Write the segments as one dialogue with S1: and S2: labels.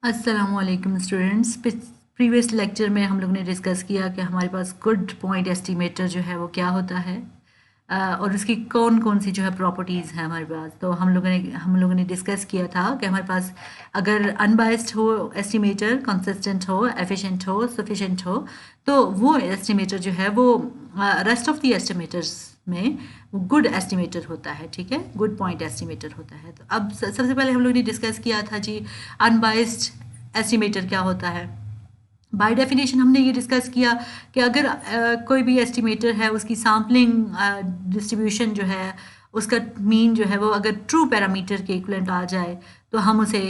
S1: अस्सलामुअलैकुम students. Previous lecture में हम लोग ने डिस्कस किया कि हमारे पास गुड पॉइंट एस्टिमेटर जो है वो क्या होता है, और उसकी कौन कौन सी जो है प्रॉपर्टीज़ हैं हमारे पास। तो हम लोगों ने डिस्कस किया था कि हमारे पास अगर अनबायस्ड हो एस्टिमेटर, कंसिस्टेंट हो, एफिशिएंट हो, सफिशिएंट हो, तो वो एस्टिमेटर जो है वो रेस्ट ऑफ द एस्टिमेटर्स में गुड एस्टिमेटर होता है। ठीक है, गुड पॉइंट एस्टिमेटर होता है। तो अब सबसे पहले हम लोग ने डिस्कस किया था जी, अनबायस्ड एस्टिमेटर क्या होता है। बाय डेफिनेशन हमने ये डिस्कस किया कि अगर कोई भी एस्टिमेटर है, उसकी सैम्पलिंग डिस्ट्रीब्यूशन जो है, उसका मीन जो है वो अगर ट्रू पैरामीटर के इक्वलेंट आ जाए तो हम उसे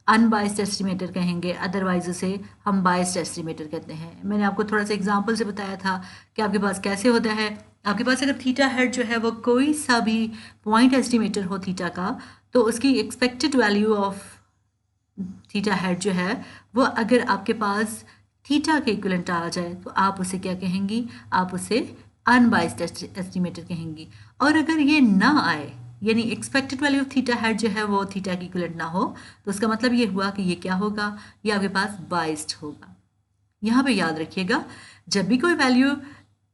S1: अनबाइस्ड एस्टिमेटर कहेंगे, अदरवाइज उसे हम बाइस्ड एस्टिमेटर कहते हैं। मैंने आपको थोड़ा सा एग्जांपल से बताया था कि आपके पास कैसे होता है। आपके पास अगर थीटा हेड जो है वो कोई सा भी पॉइंट एस्टिमेटर हो थीटा का, तो उसकी expected value of theta head जो है वो अगर आपके पास थीटा के इक्विवेलेंट आ जाए तो आप उसे क्या कहेंगी, आप उसे अनबाइस्ड एस्टिमेटर कहेंगी। और अगर ये ना आए, यानी expected value of theta head जो है वो थीटा के इक्विवेलेंट ना हो, तो उसका मतलब ये हुआ कि ये क्या होगा, ये आपके पास बाइस्ड होगा। यहाँ पे याद रखिएगा, जब भी कोई वैल्यू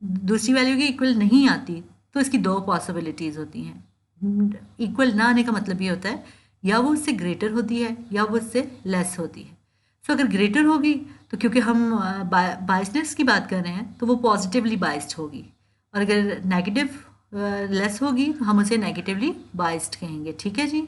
S1: दूसरी वैल्यू के इक्वल नहीं आती तो इसकी दो पॉसिबिलिटीज़ होती हैं। इक्वल ना आने का मतलब ये होता है या वो उससे ग्रेटर होती है या वो उससे लेस होती है। सो अगर ग्रेटर होगी तो क्योंकि हम बाइसनेस की बात कर रहे हैं तो वो पॉजिटिवली बाइस्ड होगी, और अगर नेगेटिव लेस होगी तो हम उसे नेगेटिवली बाइस्ड कहेंगे। ठीक है जी।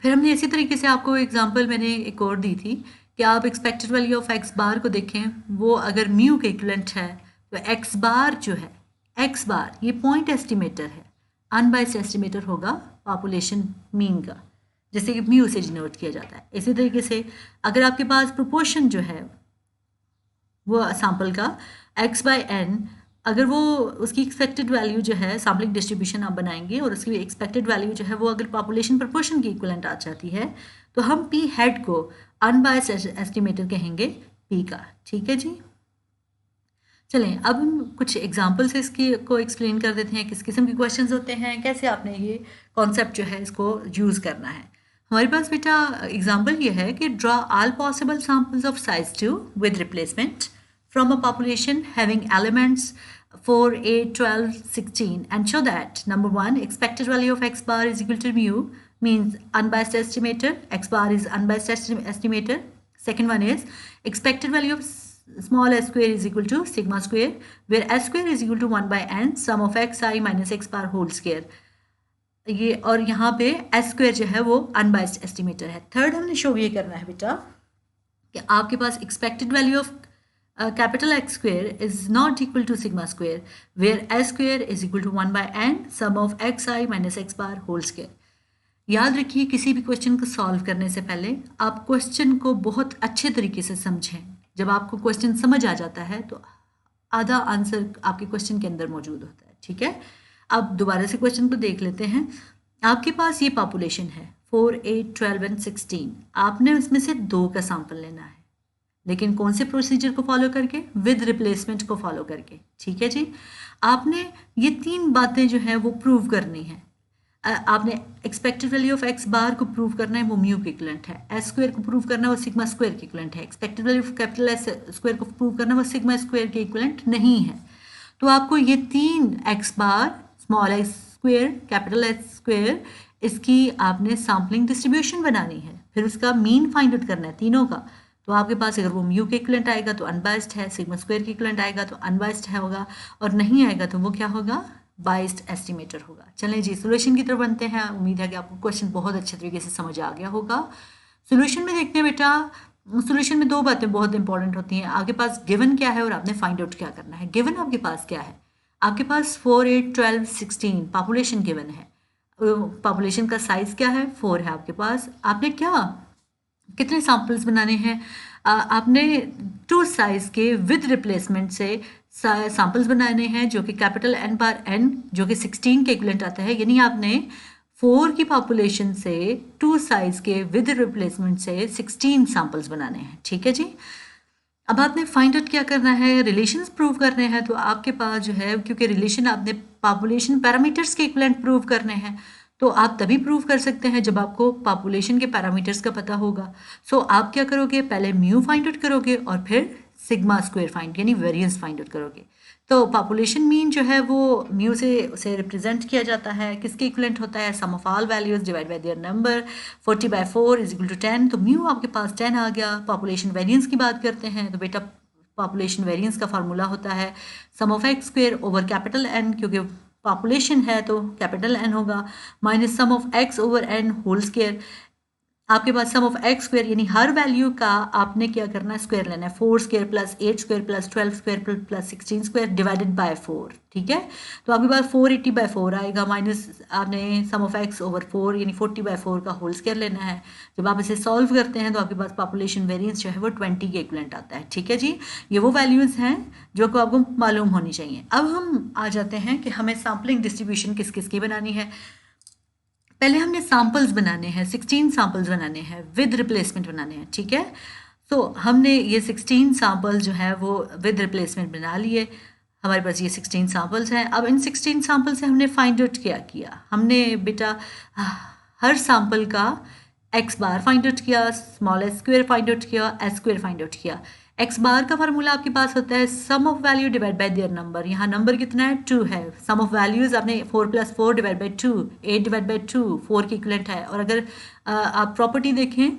S1: फिर हमने इसी तरीके से आपको एग्जांपल मैंने एक और दी थी कि आप एक्सपेक्टेड वैल्यू ऑफ एक्स बार को देखें, वो अगर म्यू के इक्विवेलेंट है तो एक्स बार जो है, एक्स बार ये पॉइंट एस्टिमेटर है, अनबाइस्ड एस्टिमेटर होगा पॉपुलेशन मीन का, जैसे कि म्यू से डिनोट किया जाता है। इसी तरीके से अगर आपके पास प्रोपोर्शन जो है वो सैंपल का एक्स बाय एन, अगर वो उसकी एक्सपेक्टेड वैल्यू जो है, सैम्पलिंग डिस्ट्रीब्यूशन आप बनाएंगे और उसकी एक्सपेक्टेड वैल्यू जो है वो अगर पॉपुलेशन प्रोपोर्शन की इक्वलेंट आ जाती है तो हम पी हेड को अनबायस्ड एस्टिमेटर कहेंगे पी का। ठीक है जी। चलें अब हम कुछ एग्जांपल से इसकी को एक्सप्लेन कर देते हैं, किस किस्म के क्वेश्चंस होते हैं, कैसे आपने ये कॉन्सेप्ट जो है इसको यूज़ करना है। हमारे पास बेटा एग्जांपल ये है कि draw all possible samples of size 2 with replacement from a population having elements 4, 8, 12, 16 and show that number 1 expected value of x bar is equal to mu, means unbiased estimator, x bar is unbiased estimator. Second one is expected value of small s square is equal to sigma square, where s square is equal to 1 by n sum of xi minus x bar whole square. ये और यहाँ पे s square जो है वो unbiased estimator है। Third हमने show ये करना है बेटा कि आपके पास expected value of capital X square is not equal to sigma square, where s square is equal to 1 by n sum of xi minus x bar whole square. याद रखिए, किसी भी क्वेश्चन को सॉल्व करने से पहले आप क्वेश्चन को बहुत अच्छे तरीके से समझें। जब आपको क्वेश्चन समझ आ जाता है तो आधा आंसर आपके क्वेश्चन के अंदर मौजूद होता है। ठीक है, अब दोबारा से क्वेश्चन को देख लेते हैं। आपके पास ये पॉपुलेशन है 4, 8, 12 एंड 16। आपने उसमें से 2 का सैंपल लेना है, लेकिन कौन से प्रोसीजर को फॉलो करके, विद रिप्लेसमेंट को फॉलो करके। ठीक है जी। आपने ये 3 बातें जो है वो प्रूव करनी है। आपने एक्सपेक्टेड वैल्यू ऑफ एक्स बार को प्रूव करना है, वो म्यू के इक्विवेलेंट है। एस स्क्वायर को प्रूव करना है, वो सिग्मा स्क्वायर के इक्विवेलेंट है। Expected value of capital s square को प्रूव करना है, वो सिग्मा स्क्वायर के इक्विवेलेंट नहीं है। तो आपको ये 3 x bar, small x square, capital s square, इसकी आपने सैम्पलिंग डिस्ट्रीब्यूशन बनानी है, फिर उसका मीन फाइंड आउट करना है तीनों का। तो आपके पास अगर वो म्यू के इक्विवेलेंट आएगा तो अनबाइस्ड है, सिग्मा स्क्वायर के इक्विवेलेंट आएगा तो अनबाइस्ड है होगा, और नहीं आएगा तो वो क्या होगा, बाइस्ड एस्टिमेटर होगा। चलें जी, सोल्यूशन की तरफ बनते हैं। उम्मीद है कि आपको क्वेश्चन बहुत अच्छे तरीके से समझ आ गया होगा। सोल्यूशन में देखते हैं बेटा, सोल्यूशन में 2 बातें बहुत इंपॉर्टेंट होती हैं। आपके पास गिवन क्या है और आपने फाइंड आउट क्या करना है। गिवन आपके पास क्या है, आपके पास 4, 8, 12, 16 पॉपुलेशन गिवन है। पॉपुलेशन का साइज क्या है, 4 है आपके पास। आपने क्या, कितने सैंपल्स बनाने हैं, आपने 2 साइज के विद रिप्लेसमेंट से सैंपल्स बनाने हैं, जो कि कैपिटल एन बार एन, जो कि 16 के इक्विवेलेंट आता है। यानी आपने 4 की पॉपुलेशन से 2 साइज के विद रिप्लेसमेंट से 16 सैंपल्स बनाने हैं। ठीक है जी। अब आपने फाइंड आउट क्या करना है, रिलेशंस प्रूव करने हैं। तो आपके पास जो है, क्योंकि रिलेशन आपने पॉपुलेशन पैरामीटर्स के इक्विवेलेंट प्रूव करने हैं, तो आप तभी प्रूव कर सकते हैं जब आपको पॉपुलेशन के पैरामीटर्स का पता होगा। सो आप क्या करोगे, पहले म्यू फाइंड आउट करोगे और फिर सिग्मा स्क्वायर फाइंड यानी वेरिएंस फाइंड आउट करोगे। तो पॉपुलेशन मीन जो है वो म्यू से उसे रिप्रेजेंट किया जाता है, किसके इक्वलेंट होता है, sum of all values divide by their number, 40/4 is equal to 10। तो म्यू आपके पास 10 आ गया। पॉपुलेशन वेरिएंस की बात करते हैं तो बेटा पॉपुलेशन वेरिएंस का फार्मूला होता है sum of x square over capital n, क्योंकि पॉपुलेशन है तो कैपिटल एन होगा, minus sum of x over n whole square. आपके पास सम ऑफ एक्स स्क्वायर यानी हर वैल्यू का आपने क्या करना है, स्क्वायर लेना है, 4 square plus 8 square plus 12 square plus 16 square divided by 4। ठीक है, तो आपके पास 480/4 आएगा, माइनस आपने सम ऑफ एक्स ओवर 4 यानी 40/4 का होल स्क्वायर लेना है। जब आप इसे सॉल्व करते हैं तो आपके पास पॉपुलेशन वेरिएंस जो है वो 20 के इक्वलेंट आता है। ठीक है जी, ये वो वैल्यूज़ हैं जो को आपको मालूम होनी चाहिए। अब हम आ जाते हैं कि हमें सैम्पलिंग डिस्ट्रीब्यूशन किस किस की बनानी है। पहले हमने सैम्पल्स बनाने हैं, 16 सैम्पल्स बनाने हैं, विद रिप्लेसमेंट बनाने हैं। ठीक है, तो हमने ये 16 सैम्पल्स जो है वो विद रिप्लेसमेंट बना लिए। हमारे पास ये 16 सैम्पल्स हैं। अब इन 16 सैम्पल से हमने फाइंड आउट क्या किया, हमने बेटा हर सैम्पल का एक्स बार फाइंड आउट किया, small s square find out किया, एस स्क्वायर फाइंड आउट किया। एक्स बार का फार्मूला आपके पास होता है sum of value divide by their number. यहाँ नंबर कितना है, 2 है। सम ऑफ वैल्यूज आपने 4 + 4 डिवाइड बाय 2, 8 डिवाइड बाय 2, 4 की इक्वलेंट है। और अगर आप प्रॉपर्टी देखें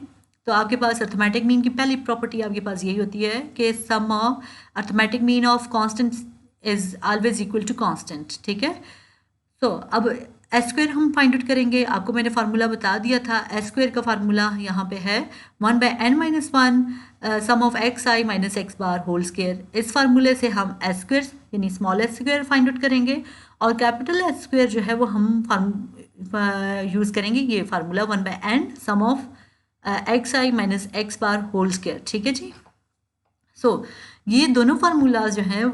S1: तो आपके पास अर्थमेटिक मीन की पहली प्रॉपर्टी आपके पास यही होती है कि sum of arithmetic mean of constant is always equal to constant. ठीक है, तो अब एस स्क्वायर हम फाइंड आउट करेंगे। आपको मैंने फार्मूला बता दिया था, एस स्क्वायर का फार्मूला यहाँ पे है 1/n-1 sum of x i minus x bar whole square. इस फार्मूले से हम एस स्क्वायर यानी small s square find out करेंगे और कैपिटल एस स्क्वायर जो है वो हम यूज़ करेंगे ये formula 1/n sum of x i minus x bar whole square. ठीक है जी, सो ये दोनों फार्मूलाज जो हैं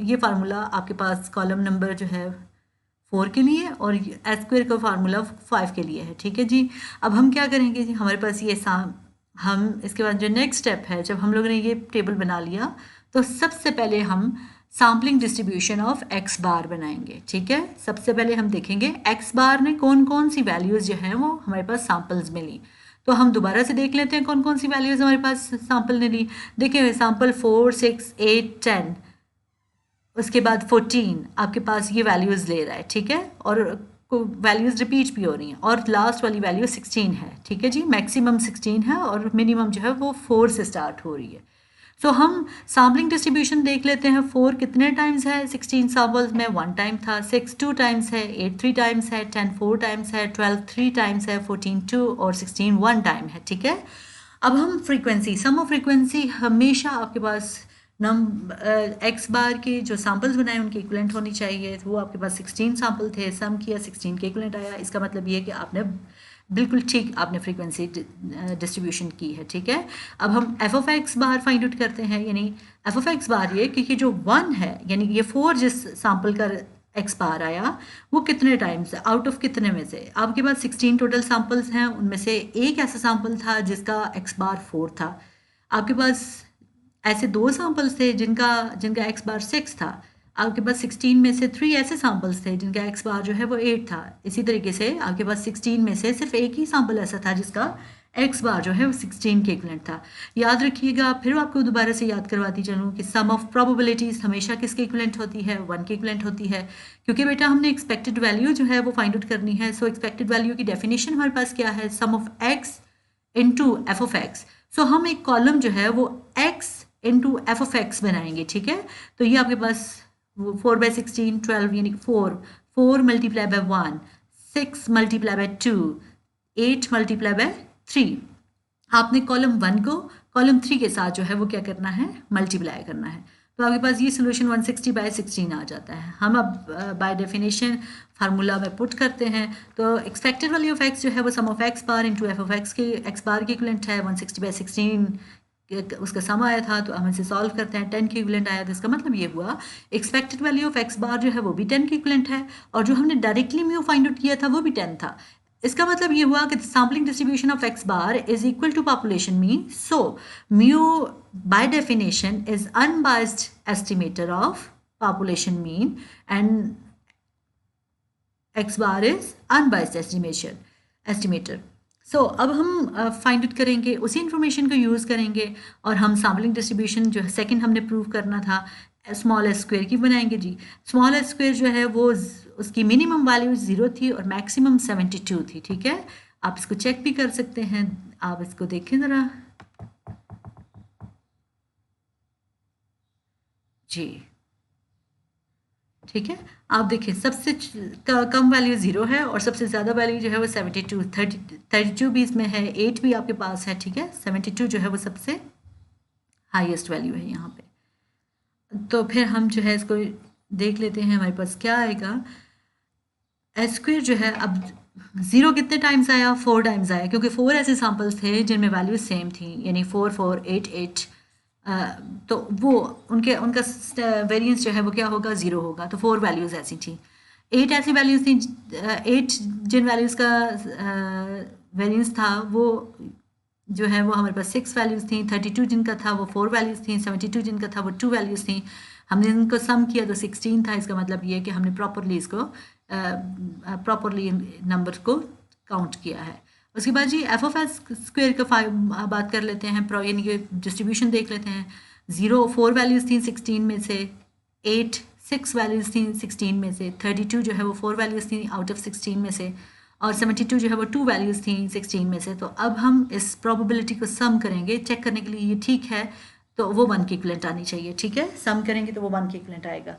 S1: ये फार्मूला आपके पास कॉलम नंबर जो है 4 के लिए और एस स्क्वायर का फार्मूला 5 के लिए है। ठीक है जी, अब हम क्या करेंगे जी, हमारे पास ये हम इसके बाद जो नेक्स्ट स्टेप है, जब हम लोगों ने ये टेबल बना लिया तो सबसे पहले हम सैम्पलिंग डिस्ट्रीब्यूशन ऑफ एक्स बार बनाएंगे। ठीक है, सबसे पहले हम देखेंगे एक्स बार में कौन कौन सी वैल्यूज़ जो हैं वो हमारे पास सैम्पल्स में ली। तो हम दोबारा से देख लेते हैं कौन कौन सी वैल्यूज़ हमारे पास सैम्पल ने ली। देखिए सैम्पल 4, 6, 8, 10, उसके बाद 14 आपके पास ये वैल्यूज़ ले रहा है। ठीक है, और वैल्यूज़ रिपीट भी हो रही हैं और लास्ट वाली वैल्यू 16 है। ठीक है जी, मैक्सिमम 16 है और मिनिमम जो है वो 4 से स्टार्ट हो रही है। सो हम सैम्पलिंग डिस्ट्रीब्यूशन देख लेते हैं। 4 कितने टाइम्स है 16 सैम्पल्स में, 1 टाइम था। 6 2 टाइम्स है, 8 3 टाइम्स है, 10 4 टाइम्स है, 12 3 टाइम्स है, 14 2 और 16 1 टाइम है। ठीक है, अब हम फ्रीक्वेंसी, सम ऑफ फ्रीक्वेंसी हमेशा आपके पास एक्स बार के जो सैम्पल्स बनाए उनके इक्वलेंट होनी चाहिए। तो वो आपके पास 16 सैम्पल थे, सम किया 16 के इक्वलेंट आया। इसका मतलब ये है कि आपने बिल्कुल ठीक आपने फ्रीक्वेंसी डिस्ट्रीब्यूशन की है। ठीक है, अब हम F of x bar find out करते हैं, यानी एफ ऑफ एक्स बार ये क्योंकि जो 1 है यानी ये 4 जिस सैम्पल का एक्स बार आया वो कितने टाइम्स आउट ऑफ कितने में से, आपके पास 16 टोटल सैम्पल्स हैं, उनमें से एक ऐसा सैम्पल था जिसका एक्स बार 4 था। आपके पास ऐसे 2 सैम्पल्स थे जिनका एक्स बार 6 था। आपके पास 16 में से 3 ऐसे सैम्पल्स थे जिनका एक्स बार जो है वो 8 था। इसी तरीके से आपके पास 16 में से सिर्फ एक ही सैम्पल ऐसा था जिसका एक्स बार जो है वो 16 के इक्वलेंट था। याद रखिएगा, फिर आपको दोबारा से याद करवाती चलूँ कि सम ऑफ प्रोबेबिलिटीज़ हमेशा किसके इक्वलेंट होती है, 1 के इक्वलेंट होती है, क्योंकि बेटा हमने एक्सपेक्टेड वैल्यू जो है वो फाइंड आउट करनी है। सो एक्सपेक्टेड वैल्यू की डेफिनेशन हमारे पास क्या है, sum of x into f of x. So हम एक कॉलम जो है वो x into f of x बनाएंगे। ठीक है, तो ये आपके पास 4/16 12 यानी 4 multiply by 1, 6 multiply by 2, 8 multiply by 3। आपने कॉलम 1 को कॉलम 3 के साथ जो है वो क्या करना है, मल्टीप्लाई करना है। तो आपके पास ये सोल्यूशन 160/16 आ जाता है। हम अब बाय डेफिनेशन फार्मूला में पुट करते हैं। तो एक्सपेक्टेड वैल्यू ऑफ एक्स जो है वो sum of x bar into f of x के एक्स बार के इक्वलेंट है। 160/16 उसका सम आया था, तो हम इसे सॉल्व करते हैं, 10 के इक्वलेंट आया। तो इसका मतलब ये हुआ एक्सपेक्टेड वैल्यू ऑफ एक्स बार जो है वो भी 10 के इक्वलेंट है और जो हमने डायरेक्टली म्यू फाइंड आउट किया था वो भी 10 था। इसका मतलब ये हुआ कि sampling distribution of x bar is equal to population mean. So mu by definition is unbiased estimator of population mean and x bar is unbiased estimator. So अब हम फाइंड आउट करेंगे, उसी इन्फॉर्मेशन को यूज़ करेंगे और हम sampling distribution जो है सेकंड हमने प्रूव करना था स्मॉल एस स्क्वेयर की बनाएंगे जी। स्मॉल एस स्क्वेयर जो है वो उसकी मिनिमम वैल्यू 0 थी और मैक्सिमम 72 थी, ठीक है। आप इसको चेक भी कर सकते हैं, आप इसको देखें ज़रा जी, ठीक है। आप देखिए सबसे कम वैल्यू 0 है और सबसे ज़्यादा वैल्यू जो है वो 72, 32 भी इसमें है, 8 भी आपके पास है, ठीक है। 72 जो है वो सबसे हाईएस्ट वैल्यू है यहाँ पे। तो फिर हम जो है इसको देख लेते हैं हमारे पास क्या आएगा। एस स्क्वेयर जो है अब 0 कितने टाइम्स आया, 4 टाइम्स आया, क्योंकि 4 ऐसे सैम्पल्स थे जिनमें वैल्यू सेम थी, यानी 4 4 8 8। तो वो उनका वेरिएंस जो है वो क्या होगा, 0 होगा। तो 4 वैल्यूज़ ऐसी थी, 8 ऐसी वैल्यूज़ थी, 8 जिन वैल्यूज़ का वेरिएंस था वो जो है वो हमारे पास 6 वैल्यूज़ थी, 32 जिनका था वो 4 वैल्यूज़ थी, 72 जिनका था वो 2 वैल्यूज़ थी। हमने इनको सम किया तो 16 था। इसका मतलब ये है कि हमने प्रॉपरली इसको प्रॉपरली नंबर को काउंट किया है। उसके बाद जी एफ ऑफ एस स्क्वेयर का बात कर लेते हैं, यानी कि डिस्ट्रीब्यूशन देख लेते हैं। 0 4 वैल्यूज़ थी 16 में से, 8 6 वैल्यूज़ थी 16 में से, 32 जो है वो 4 वैल्यूज़ थी आउट ऑफ 16 में से, और 72 जो है वो 2 वैल्यूज़ थी 16 में से। तो अब हम इस प्रोबेबिलिटी को सम करेंगे चेक करने के लिए ये ठीक है, तो वो 1 की इक्विवेलेंट आनी चाहिए, ठीक है। सम करेंगे तो वो 1 की इक्विवेलेंट आएगा।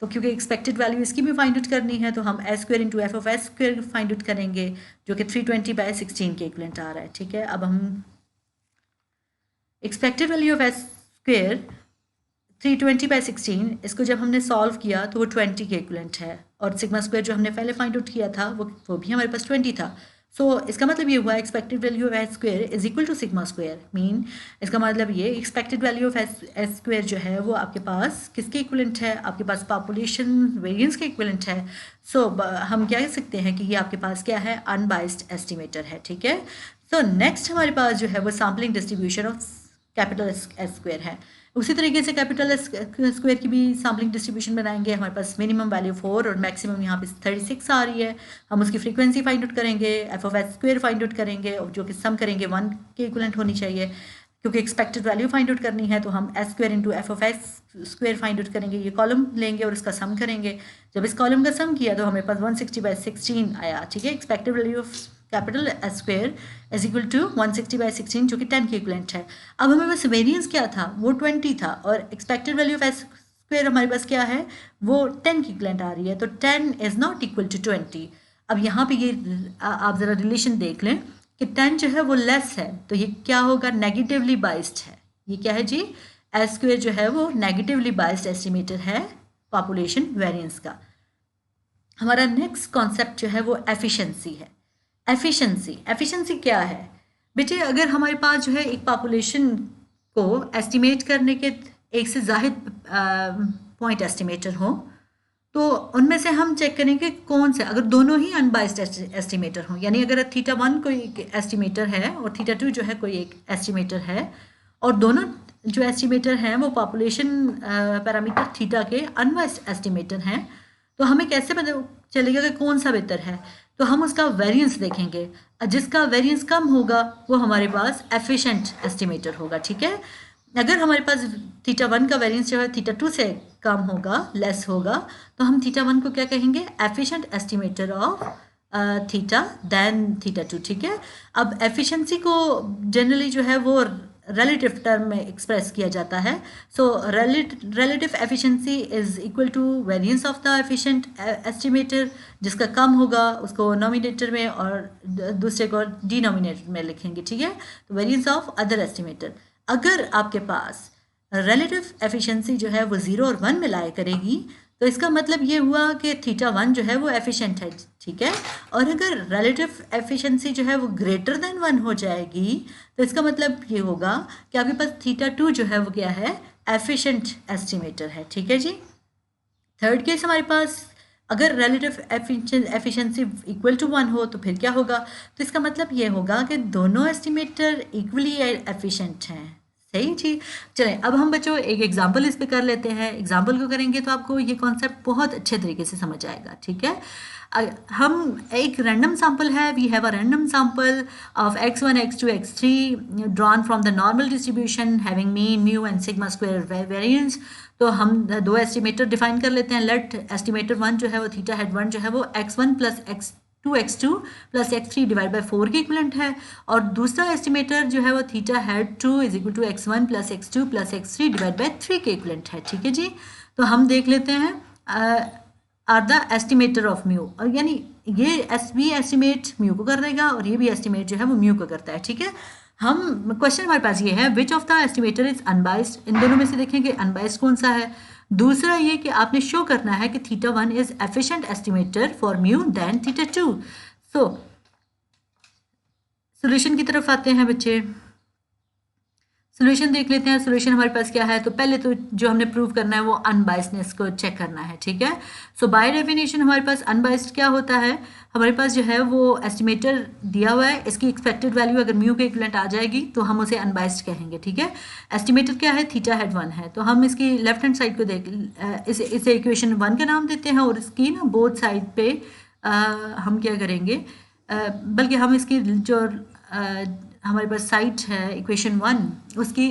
S1: तो क्योंकि एक्सपेक्टेड वैल्यू इसकी भी फाइंड आउट करनी है तो हम S square into f of s square find out करेंगे, जो कि 320/16 के इक्विवेलेंट आ रहा है, ठीक है। अब हम expected value of s square 320/16 इसको जब हमने सॉल्व किया तो वो 20 के इक्विवेलेंट है, और सिग्मा स्क्वायर जो हमने पहले फाइंड आउट किया था वो भी हमारे पास 20 था। सो इसका मतलब ये हुआ expected value of s square is equal to sigma square. Mean इसका मतलब ये expected value of s square जो है वो आपके पास किसके इक्विवेलेंट है, आपके पास पॉपुलेशन वेरिएंस के इक्विवेलेंट है। सो हम क्या कह सकते हैं कि ये आपके पास क्या है, अनबाइस्ड एस्टिमेटर है, ठीक है। सो नेक्स्ट हमारे पास जो है वो sampling distribution of capital s square है। उसी तरीके से कैपिटल एस स्क्वेयर की भी सैम्पलिंग डिस्ट्रीब्यूशन बनाएंगे। हमारे पास मिनिमम वैल्यू 4 और मैक्सिमम यहाँ पे 36 आ रही है। हम उसकी फ्रीक्वेंसी फाइंड आउट करेंगे, F of s square find out करेंगे, और जो कि सम करेंगे 1 के इक्विवेलेंट होनी चाहिए। क्योंकि एक्सपेक्टेड वैल्यू फाइंड आउट करनी है तो हम S square into f of s square find out करेंगे, ये कॉलम लेंगे और इसका सम करेंगे। जब इस कॉलम का सम किया तो हमें पास 160/16 आया, ठीक है। Expected value of capital s square is equal to 160/16 जो कि 10 के इक्विवेलेंट है। अब हमें बस वेरिएंस क्या था, वो 20 था, और expected value of s square हमारे पास क्या है, वो 10 की इक्विवेलेंट आ रही है। तो 10 इज नॉट इक्वल टू 20। अब यहाँ पे ये आप ज़रा रिलेशन देख लें कि 10 जो है वो लेस है, तो ये क्या होगा, नेगेटिवली बाइस्ड है। ये क्या है जी, एस स्क्वेयर जो है वो नेगेटिवली बाइस्ड एस्टिमेटर है पॉपुलेशन वेरिएंस का। हमारा नेक्स्ट कॉन्सेप्ट जो है वो एफिशिएंसी है। एफिशिएंसी क्या है बेटे, अगर हमारे पास जो है एक पॉपुलेशन को एस्टिमेट करने के एक से ज़ाहिद पॉइंट एस्टिमेटर हो, तो उनमें से हम चेक करेंगे कौन से, अगर दोनों ही अनबाइस्ड एस्टिमेटर हों, यानी अगर θ1 कोई एक एस्टिमेटर है और θ2 जो है कोई एक एस्टिमेटर है, और दोनों जो एस्टिमेटर हैं वो पॉपुलेशन पैरामीटर थीटा के अनबाइस्ड एस्टिमेटर हैं, तो हमें कैसे पता चलेगा कि कौन सा बेहतर है। तो हम उसका वेरिएंस देखेंगे, जिसका वेरिएंस कम होगा वो हमारे पास एफिशिएंट एस्टिमेटर होगा, ठीक है। अगर हमारे पास θ1 का वेरिएंस जो है θ2 से कम होगा, लेस होगा, तो हम θ1 को क्या कहेंगे, efficient estimator of theta then θ2, ठीक है। अब एफिशिएंसी को जनरली जो है वो रिलेटिव टर्म में एक्सप्रेस किया जाता है। So relative efficiency is equal to variance of the efficient estimator, जिसका कम होगा उसको नोमिनेटर में और दूसरे को डिनोमिनेटर में लिखेंगे, ठीक है। तो वेरिएंस ऑफ अदर एस्टिमेटर, अगर आपके पास रिलेटिव एफिशिएंसी जो है वो 0 और 1 में लाया करेगी, तो इसका मतलब ये हुआ कि θ1 जो है वो एफिशिएंट है, ठीक है। और अगर रिलेटिव एफिशिएंसी जो है वो ग्रेटर देन 1 हो जाएगी, तो इसका मतलब ये होगा कि आपके पास θ2 जो है वो क्या है, एफिशिएंट एस्टिमेटर है, ठीक है जी। थर्ड केस हमारे पास अगर रिलेटिव एफिशिएंसी इक्वल टू 1 हो तो फिर क्या होगा, तो इसका मतलब ये होगा कि दोनों एस्टिमेटर इक्वली एफिशिएंट हैं, सही जी। चलें अब हम बच्चों एक एग्जांपल इस पे कर लेते हैं। एग्जांपल को करेंगे तो आपको ये कॉन्सेप्ट बहुत अच्छे तरीके से समझ आएगा, ठीक है। हम एक रैंडम सैंपल है, we have a random sample of x1 x2 x3 drawn from the normal distribution having mean mu and sigma square variance. तो हम दो एस्टिमेटर डिफाइन कर लेते हैं। लेट एस्टिमेटर 1 जो है वो थीटा हेड 1 जो है वो x1 plus x2 plus x3 divide by 4 के इक्वलेंट है, और दूसरा एस्टिमेटर जो है वो theta hat 2 is equal to x1 plus x2 plus x3 divide by 3 के इक्वलेंट है। ठीक है जी। तो हम देख लेते हैं are the estimator of mu, और यानी ये भी एस्टिमेट म्यू को कर देगा और ये भी एस्टिमेट जो है वो म्यू को करता है। ठीक है। हम क्वेश्चन हमारे पास ये है, which of the estimator is unbiased. इन दोनों में से देखें कि अनबाइस्ड कौन सा है। दूसरा ये कि आपने शो करना है कि theta 1 is efficient estimator for mu than theta 2। So solution की तरफ आते हैं बच्चे। सोल्यूशन देख लेते हैं। सोल्यूशन हमारे पास क्या है, तो पहले तो जो हमने प्रूव करना है वो अनबाइस्डनेस को चेक करना है। ठीक है। सो बाय डेफिनेशन हमारे पास अनबाइस्ड क्या होता है, हमारे पास जो है वो एस्टिमेटर दिया हुआ है, इसकी एक्सपेक्टेड वैल्यू अगर म्यू के इक्वलेंट आ जाएगी तो हम उसे अनबाइस्ड कहेंगे। ठीक है। एस्टिमेटर क्या है, थीटा हेड 1 है, तो हम इसकी लेफ्ट हैंड साइड को देख इसे इक्वेशन 1 का नाम देते हैं, और इसकी ना बोथ साइड पे हम क्या करेंगे, बल्कि हम इसकी जो हमारे पास साइड है इक्वेशन 1 उसकी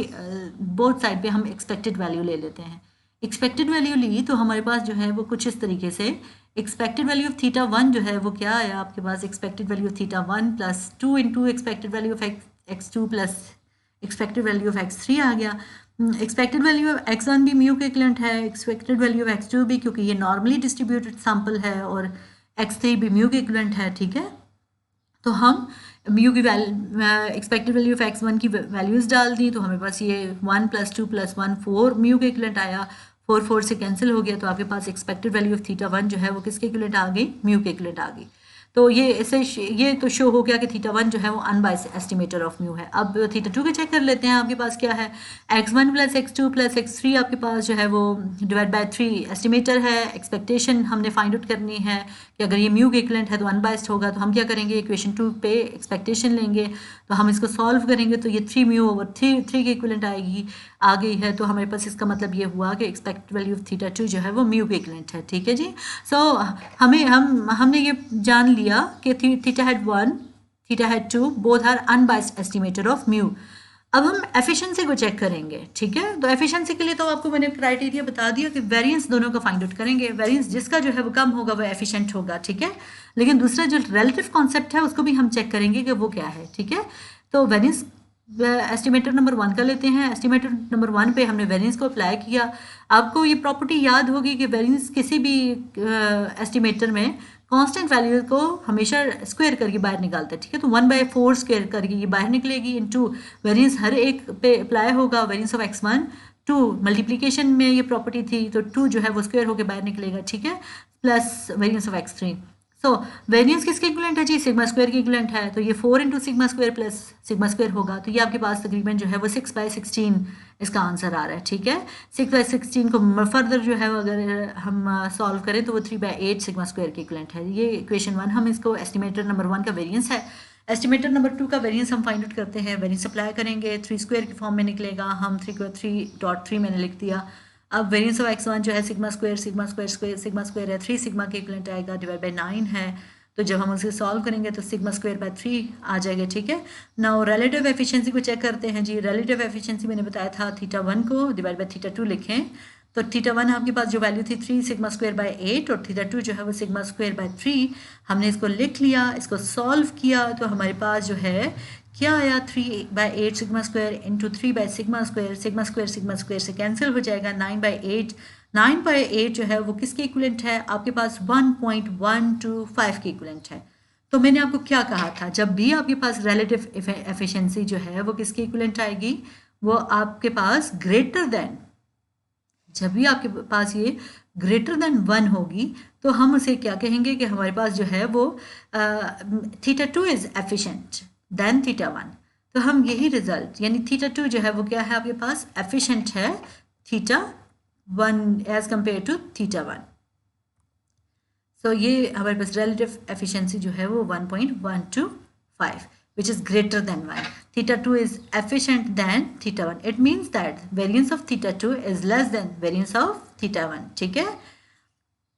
S1: बोथ साइड पे हम एक्सपेक्टेड वैल्यू ले लेते हैं। एक्सपेक्टेड वैल्यू ली तो हमारे पास जो है वो कुछ इस तरीके से, एक्सपेक्टेड वैल्यू ऑफ थीटा 1 जो है वो क्या आया आपके पास, expected value of theta 1 plus 2 into expected value of x2 plus expected value of x3 आ गया। एक्सपेक्टेड वैल्यू ऑफ x1 भी म्यू के इक्विवेलेंट है, एक्सपेक्टेड वैल्यू ऑफ x2 भी, क्योंकि ये नॉर्मली डिस्ट्रीब्यूटेड सैंपल है, और x3 भी म्यू के इक्विवेलेंट है। ठीक है। तो हम म्यू की एक्सपेक्टेड वैल्यू ऑफ x1 की वैल्यूज़ डाल दी, तो हमें पास ये 1 प्लस 2 प्लस 1 4 म्यू के इक्विवेलेंट आया, 4 से कैंसिल हो गया, तो आपके पास एक्सपेक्टेड वैल्यू ऑफ थीटा 1 जो है वो किसके इक्विवेलेंट आ गई, म्यू के इक्विवेलेंट आ गई। तो ये तो शो हो गया कि थीटा 1 जो है वो अनबाइस्ड एस्टिमेटर ऑफ म्यू है। अब थीटा 2 के चेक कर लेते हैं। आपके पास क्या है, x1 plus x2 plus x3 आपके पास जो है वो डिवाइड बाय 3 एस्टिमेटर है। एक्सपेक्टेशन हमने फाइंड आउट करनी है कि अगर ये म्यू के इक्विवेलेंट है तो अनबाइस्ड होगा, तो हम क्या करेंगे, इक्वेशन 2 पे एक्सपेक्टेशन लेंगे, तो हम इसको सॉल्व करेंगे, तो ये 3 म्यू ओवर 3 के इक्विवेलेंट आ गई है। तो हमारे पास इसका मतलब ये हुआ कि एक्सपेक्टेड वैल्यू ऑफ थीटा 2 जो है वो म्यू के इक्विवेलेंट है। ठीक है जी। सो हमने ये जान लिया कि theta hat 1 theta hat 2 both are unbiased estimator of mu. अब हम एफिशिएंसी को चेक करेंगे। ठीक है। तो एफिशिएंसी के लिए तो आपको मैंने क्राइटेरिया बता दिया कि वेरिएंस दोनों का फाइंड आउट करेंगे, वेरिएंस जिसका जो है वो कम होगा वो एफिशिएंट होगा। ठीक है। लेकिन दूसरा जो रिलेटिव कॉन्सेप्ट है उसको भी हम चेक करेंगे कि वो क्या है। ठीक है। तो वेरिएंस एस्टिमेटर नंबर 1 का लेते हैं। एस्टिमेटर नंबर 1 पे हमने वेरिएंस को अप्लाई किया। आपको ये प्रॉपर्टी याद होगी कि वेरिएंस किसी भी एस्टिमेटर में कांस्टेंट वैल्यू को हमेशा स्क्वायर करके बाहर निकालता है। ठीक है। तो 1/4 स्क्वायर करके ये बाहर निकलेगी, इनटू वेरिएंस हर एक पे अप्लाई होगा। वेरिएंस ऑफ x1 2 मल्टीप्लिकेशन में ये प्रॉपर्टी थी, तो 2 जो है वो स्क्वायर होकर बाहर निकलेगा। ठीक है। Plus variance of x3। So variance किसके इक्विवेलेंट है जी, सिग्मा स्क्वायर के इक्विवेलेंट है, तो ये 4 into sigma square plus sigma square होगा, तो ये आपके पास तकरीबन जो है वो 6/16 इसका आंसर आ रहा है। ठीक है। 6/16 को फर्दर जो है अगर हम सॉल्व करें तो वो 3/8 सिग्मा स्क्वायर के इक्विवेलेंट है। ये इक्वेशन 1 हम इसको एस्टिमेटर नंबर 1 का वेरिएंस है। एस्टिमेटर नंबर 2 का वेरिएंस हम फाइंड आउट करते हैं। वेरिएंस अप्लाई करेंगे, 3 स्क्वायर की फॉर्म में निकलेगा, हम 3.3 मैंने लिख दिया। अब वेरिएंस ऑफ x1 जो है सिग्मा स्क्वायर सिग्मा स्क्वायर है, 3 सिग्मा के इक्विवेलेंट आएगा, डिवाइड बाय 9 है, तो जब हम उसे सॉल्व करेंगे तो सिग्मा स्क्वायर बाय 3 आ जाएगा। ठीक है। नाउ रिलेटिव एफिशिएंसी को चेक करते हैं जी। रिलेटिव एफिशिएंसी मैंने बताया था थीटा 1 को डिवाइड बाय थीटा 2 लिखें, तो थीटा 1 आपके पास जो वैल्यू थी 3 सिग्मा स्क्वायर बाय 8, और थीटा 2 जो है वो सिग्मा स्क्वायर बाय 3। हमने इसको लिख लिया, इसको सॉल्व किया, तो हमारे पास जो है क्या आया, 3/8 सिग्मा स्क्वायर इंटू 3/सिग्मा स्क्वायर से कैंसिल हो जाएगा। 9/8 जो है वो किसके इक्विवेलेंट है, आपके पास 1.125 के इक्विवेलेंट है। तो मैंने आपको क्या कहा था, जब भी आपके पास रिलेटिव एफिशिएंसी जो है वो किसके इक्विवेलेंट आएगी, वो आपके पास ग्रेटर देन, जब भी आपके पास ये ग्रेटर देन 1 होगी तो हम उसे क्या कहेंगे कि हमारे पास जो है वो theta 2 is efficient then theta 1। तो हम यही रिजल्ट, यानी थीटा 2 जो है वो क्या है आपके पास एफिशिएंट है theta 1 as compare to theta 1। So ये हमारे पास रिलेटिव एफिशिएंसी जो है वो 1.125 which is greater than 1. Theta 2 is efficient than theta 1. It means that variance of theta 2 is less than variance of theta 1. ठीक है।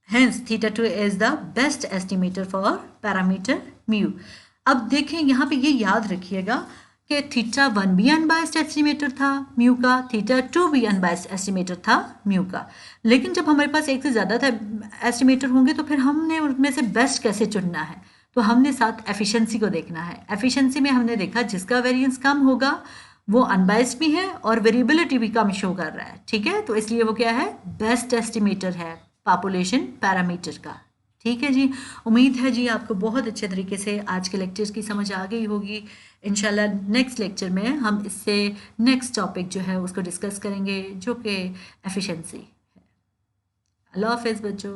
S1: Hence, theta 2 is the best estimator for parameter mu. अब देखें यहाँ पे ये याद रखिएगा कि थीटा 1 भी अनबायस्ड एस्टिमेटर था म्यू का, थीटा 2 भी अनबायस्ड एस्टिमेटर था म्यू का। लेकिन जब हमारे पास एक से ज़्यादा था एस्टिमेटर होंगे तो फिर हमने उनमें से बेस्ट कैसे चुनना है, तो हमने साथ एफिशिएंसी को देखना है। एफिशिएंसी में हमने देखा जिसका वेरिएंस कम होगा वो अनबायस्ड भी है और वेरिएबिलिटी भी कम शो कर रहा है, ठीक है। तो इसलिए वो क्या है, बेस्ट एस्टिमेटर है पॉपुलेशन पैरामीटर का, ठीक है जी। उम्मीद है जी आपको बहुत अच्छे तरीके से आज के लेक्चर की समझ आ गई होगी। इंशाल्लाह नेक्स्ट लेक्चर में हम इससे नेक्स्ट टॉपिक जो है उसको डिस्कस करेंगे जो कि एफिशिएंसी है। अल्लाह हाफिज़ बच्चों।